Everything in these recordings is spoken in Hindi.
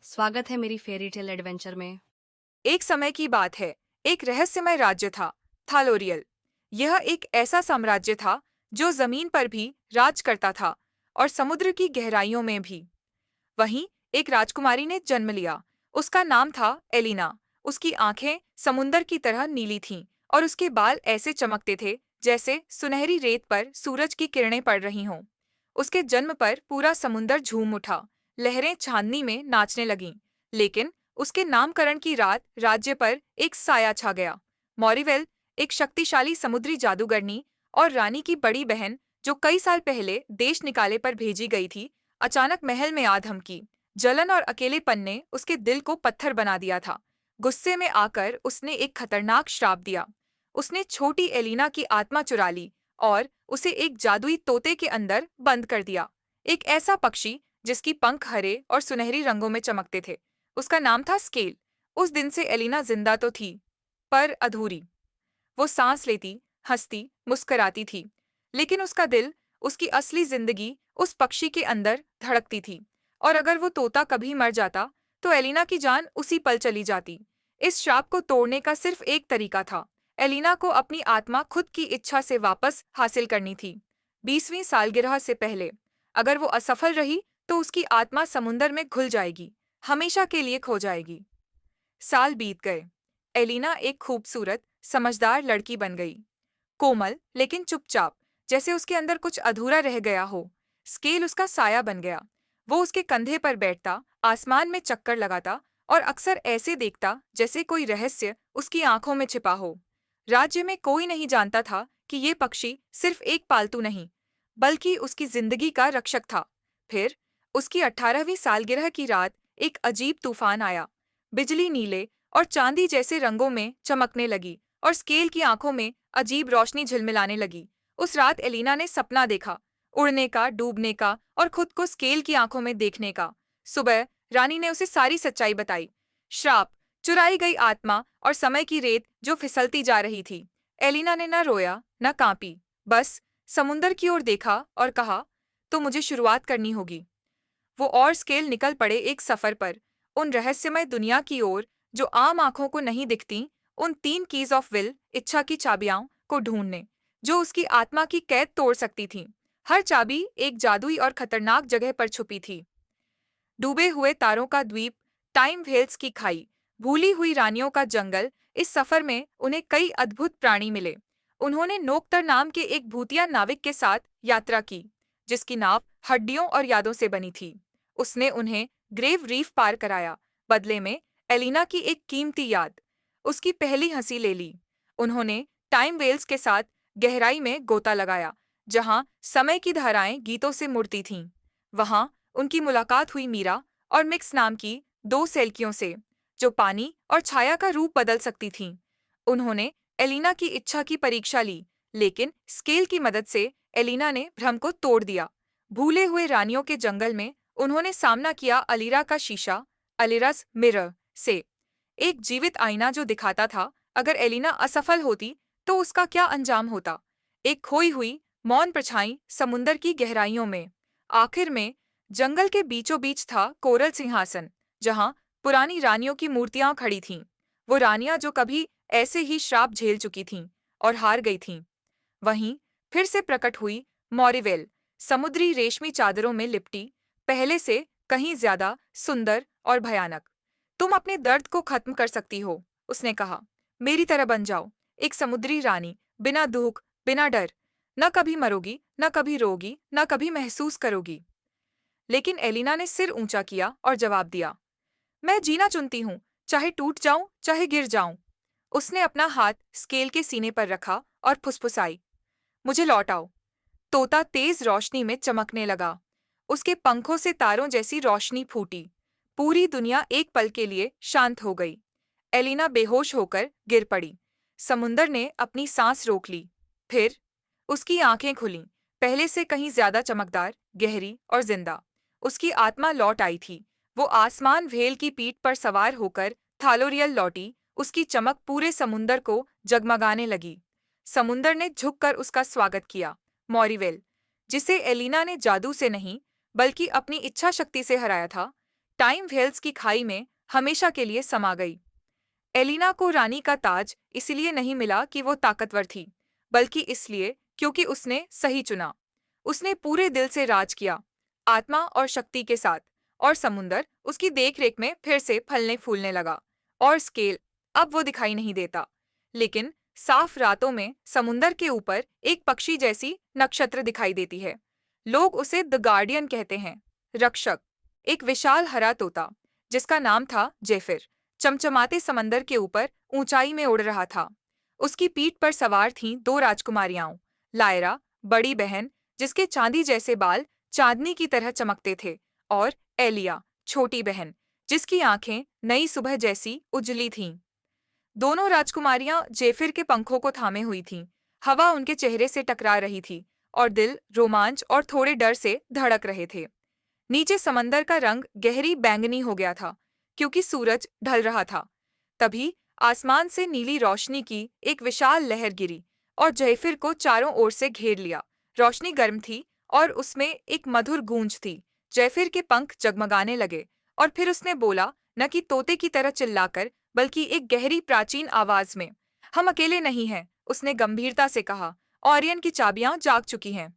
स्वागत है मेरी फेरी टेल एडवेंचर में। एक समय की बात है। एक रहस्यमय राज्य था, थालोरियल। यह एक ऐसा साम्राज्य था जो जमीन पर भी राज करता था और समुद्र की गहराइयों में भी। वहीं एक राजकुमारी ने जन्म लिया। उसका नाम था एलिना। उसकी आंखें समुंदर की तरह नीली थीं और उसके बाल ऐसे चमकते थे जैसे सुनहरी रेत पर सूरज की किरणें पड़ रही हों। उसके जन्म पर पूरा समुंदर झूम उठा, लहरें चांदनी में नाचने लगीं। लेकिन उसके नामकरण की रात राज्य पर एक साया छा गया। मॉरिवेल, एक शक्तिशाली समुद्री जादूगरनी और रानी की बड़ी बहन, जो कई साल पहले देश निकाले पर भेजी गई थी, अचानक महल में आ धमकी। जलन और अकेलेपन ने उसके दिल को पत्थर बना दिया था। गुस्से में आकर उसने एक खतरनाक श्राप दिया। उसने छोटी एलिना की आत्मा चुरा ली और उसे एक जादुई तोते के अंदर बंद कर दिया। एक ऐसा पक्षी जिसकी पंख हरे और सुनहरी रंगों में चमकते थे। उसका नाम था स्केल। उस दिन से एलिना जिंदा तो थी, पर अधूरी। वो सांस लेती, हंसती, मुस्कराती थी, लेकिन उसका दिल, उसकी असली जिंदगी उस पक्षी के अंदर धड़कती थी। और अगर वो तोता कभी मर जाता, तो एलिना की जान उसी पल चली जाती। इस श्राप को तोड़ने का सिर्फ एक तरीका था। एलिना को अपनी आत्मा खुद की इच्छा से वापस हासिल करनी थी। 20वीं सालगिरह से पहले। अगर वो असफल रही, तो उसकी आत्मा समुंदर में घुल जाएगी, हमेशा के लिए खो जाएगी। साल बीत गए। एलिना एक खूबसूरत, समझदार लड़की बन गई। कोमल लेकिन चुपचाप, जैसे उसके अंदर कुछ अधूरा रह गया हो। स्केल उसका साया बन गया। वो उसके कंधे पर बैठता, आसमान में चक्कर लगाता और अक्सर ऐसे देखता जैसे कोई रहस्य उसकी आंखों में छिपा हो। राज्य में कोई नहीं जानता था कि ये पक्षी सिर्फ एक पालतू नहीं, बल्कि उसकी जिंदगी का रक्षक था। फिर उसकी 18वीं सालगिरह की रात एक अजीब तूफान आया। बिजली नीले और चांदी जैसे रंगों में चमकने लगी और स्केल की आंखों में अजीब रोशनी झिलमिलाने लगी। उस रात एलिना ने सपना देखा, उड़ने का, डूबने का और खुद को स्केल की आंखों में देखने का। सुबह रानी ने उसे सारी सच्चाई बताई। श्राप, चुराई गई आत्मा और समय की रेत जो फिसलती जा रही थी। एलिना ने न रोया न कांपी, बस समुंदर की ओर देखा और कहा, तो मुझे शुरुआत करनी होगी। वो और स्केल निकल पड़े एक सफर पर, उन रहस्यमय दुनिया की ओर जो आम आंखों को नहीं दिखती, उन 3 कीज ऑफ विल, इच्छा की चाबियां को ढूंढने, जो उसकी आत्मा की कैद तोड़ सकती थीं। हर चाबी एक जादुई और खतरनाक जगह पर छुपी थी। डूबे हुए तारों का द्वीप, टाइम वेल्स की खाई, भूली हुई रानियों का जंगल। इस सफर में उन्हें कई अद्भुत प्राणी मिले। उन्होंने नोक्तर नाम के एक भूतिया नाविक के साथ यात्रा की, जिसकी नाव हड्डियों और यादों से बनी थी। उसने उन्हें ग्रेव रीफ पार कराया, बदले में एलिना की एक कीमती याद, उसकी पहली हंसी ले ली। उन्होंने टाइम वेल्स के साथ गहराई में गोता लगाया, जहां समय की धाराएं गीतों से मुड़ती थीं। वहां उनकी मुलाकात हुई मीरा और मिक्स नाम की 2 सेल्कियों से, जो पानी और छाया का रूप बदल सकती थीं। उन्होंने एलिना की इच्छा की परीक्षा ली, लेकिन स्केल की मदद से एलिना ने भ्रम को तोड़ दिया। भूले हुए रानियों के जंगल में उन्होंने सामना किया अलीरा का शीशा, अलिरस मिरर से, एक जीवित आईना जो दिखाता था अगर एलिना असफल होती तो उसका क्या अंजाम होता। एक खोई हुई मौन परछाई समुंदर की गहराइयों में। आखिर में जंगल के बीचों बीच था कोरल सिंहासन, जहां पुरानी रानियों की मूर्तियां खड़ी थीं। वो रानियां जो कभी ऐसे ही श्राप झेल चुकी थीं और हार गई थीं। वहीं फिर से प्रकट हुई मॉरिवेल, समुद्री रेशमी चादरों में लिपटी, पहले से कहीं ज्यादा सुंदर और भयानक। तुम अपने दर्द को खत्म कर सकती हो, उसने कहा। मेरी तरह बन जाओ, एक समुद्री रानी, बिना दुख, बिना डर। न कभी मरोगी, न कभी रोगी, न कभी महसूस करोगी। लेकिन एलिना ने सिर ऊंचा किया और जवाब दिया, मैं जीना चुनती हूँ, चाहे टूट जाऊं, चाहे गिर जाऊं। उसने अपना हाथ स्केल के सीने पर रखा और फुसफुसाई, मुझे लौटाओ। तोता तेज रोशनी में चमकने लगा। उसके पंखों से तारों जैसी रोशनी फूटी। पूरी दुनिया एक पल के लिए शांत हो गई। एलिना बेहोश होकर गिर पड़ी। समुंदर ने अपनी सांस रोक ली। फिर उसकी आंखें खुलीं, पहले से कहीं ज्यादा चमकदार, गहरी और जिंदा। उसकी आत्मा लौट आई थी। वो आसमान भेल की पीठ पर सवार होकर थालोरियल लौटी। उसकी चमक पूरे समुंदर को जगमगाने लगी। समुंदर ने झुककर उसका स्वागत किया। मॉरिवेल, जिसे एलिना ने जादू से नहीं, बल्कि अपनी इच्छा शक्ति से हराया था, टाइम वेल्स की खाई में हमेशा के लिए समा गई। एलिना को रानी का ताज इसलिए नहीं मिला कि वो ताकतवर थी, बल्कि इसलिए क्योंकि उसने सही चुना। उसने पूरे दिल से राज किया, आत्मा और शक्ति के साथ, और समुंदर उसकी देखरेख में फिर से फलने फूलने लगा। और स्केल, अब वो दिखाई नहीं देता, लेकिन साफ रातों में समुंदर के ऊपर एक पक्षी जैसी नक्षत्र दिखाई देती है। लोग उसे द गार्डियन कहते हैं, रक्षक। एक विशाल हरा तोता, जिसका नाम था जेफिर, चमचमाते समंदर के ऊपर ऊंचाई में उड़ रहा था। उसकी पीठ पर सवार थीं दो राजकुमारियां, लायरा, बड़ी बहन, जिसके चांदी जैसे बाल चांदनी की तरह चमकते थे, और एलिया, छोटी बहन, जिसकी आंखें नई सुबह जैसी उजली थीं। दोनों राजकुमारियां जेफिर के पंखों को थामे हुई थीं। हवा उनके चेहरे से टकरा रही थी, और दिल रोमांच और थोड़े डर से धड़क रहे थे। नीचे समंदर का रंग गहरी बैंगनी हो गया था, क्योंकि सूरज ढल रहा था। तभी आसमान से नीली रोशनी की एक विशाल लहर गिरी और जयफिर को चारों ओर से घेर लिया। रोशनी गर्म थी और उसमें एक मधुर गूंज थी। जयफिर के पंख जगमगाने लगे और फिर उसने बोला, न कि तोते की तरह चिल्लाकर, बल्कि एक गहरी प्राचीन आवाज में, हम अकेले नहीं हैं। उसने गंभीरता से कहा, ओरियन की चाबियां जाग चुकी हैं।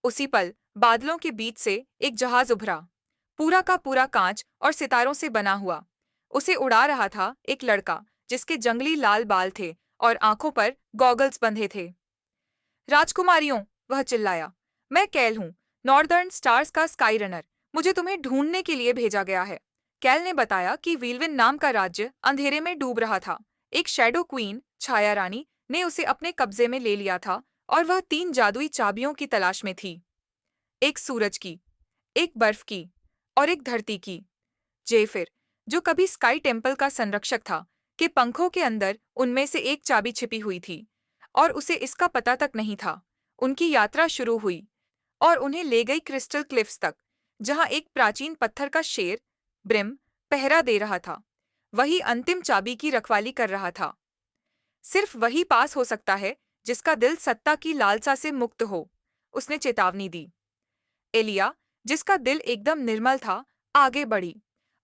उसी पल बादलों के बीच से एक जहाज उभरा, पूरा का पूरा कांच और सितारों से बना हुआ। उसे उड़ा रहा था एक लड़का, जिसके जंगली लाल बाल थे और आंखों पर गॉगल्स बंधे थे। राजकुमारियों, वह चिल्लाया, मैं कैल हूँ, नॉर्दर्न स्टार्स का स्काई रनर। मुझे तुम्हें ढूंढने के लिए भेजा गया है। कैल ने बताया कि वीलविन नाम का राज्य अंधेरे में डूब रहा था। एक शैडो क्वीन, छाया रानी, ने उसे अपने कब्जे में ले लिया था, और वह 3 जादुई चाबियों की तलाश में थी, एक सूरज की, एक बर्फ की, और एक धरती की। जेफिर, जो कभी स्काई टेम्पल का संरक्षक था, के पंखों के अंदर उनमें से एक चाबी छिपी हुई थी, और उसे इसका पता तक नहीं था। उनकी यात्रा शुरू हुई और उन्हें ले गई क्रिस्टल क्लिफ्स तक, जहां एक प्राचीन पत्थर का शेर, ब्रिम, पहरा दे रहा था। वही अंतिम चाबी की रखवाली कर रहा था। सिर्फ वही पास हो सकता है जिसका दिल सत्ता की लालसा से मुक्त हो, उसने चेतावनी दी। एलिया, जिसका दिल एकदम निर्मल था, आगे बढ़ी,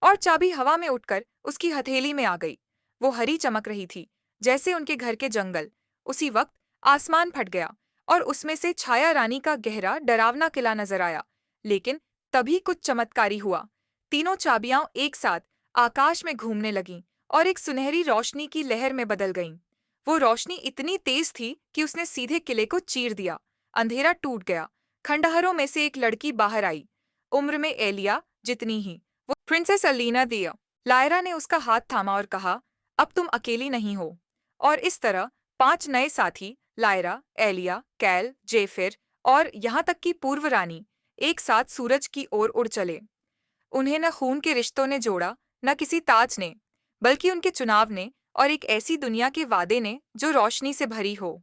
और चाबी हवा में उठकर उसकी हथेली में आ गई। वो हरी चमक रही थी, जैसे उनके घर के जंगल। उसी वक्त आसमान फट गया और उसमें से छाया रानी का गहरा डरावना किला नजर आया। लेकिन तभी कुछ चमत्कारी हुआ। तीनों चाबियां एक साथ आकाश में घूमने लगीं और एक सुनहरी रोशनी की लहर में बदल गईं। वो रोशनी इतनी तेज थी कि उसने सीधे किले को चीर दिया। अंधेरा टूट गया। खंडहरों में से एक लड़की बाहर आई, उम्र में एलिया जितनी ही। वो प्रिंसेस अलीना दिया। लायरा ने उसका हाथ थामा और कहा, अब तुम अकेली नहीं हो। और इस तरह 5 नए साथी, लायरा, एलिया, कैल, जेफिर और यहाँ तक कि पूर्व रानी, एक साथ सूरज की ओर उड़ चले। उन्हें न खून के रिश्तों ने जोड़ा, न किसी ताज ने, बल्कि उनके चुनाव ने और एक ऐसी दुनिया के वादे ने जो रोशनी से भरी हो।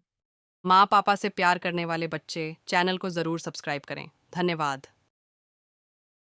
माँ पापा से प्यार करने वाले बच्चे चैनल को ज़रूर सब्सक्राइब करें। धन्यवाद।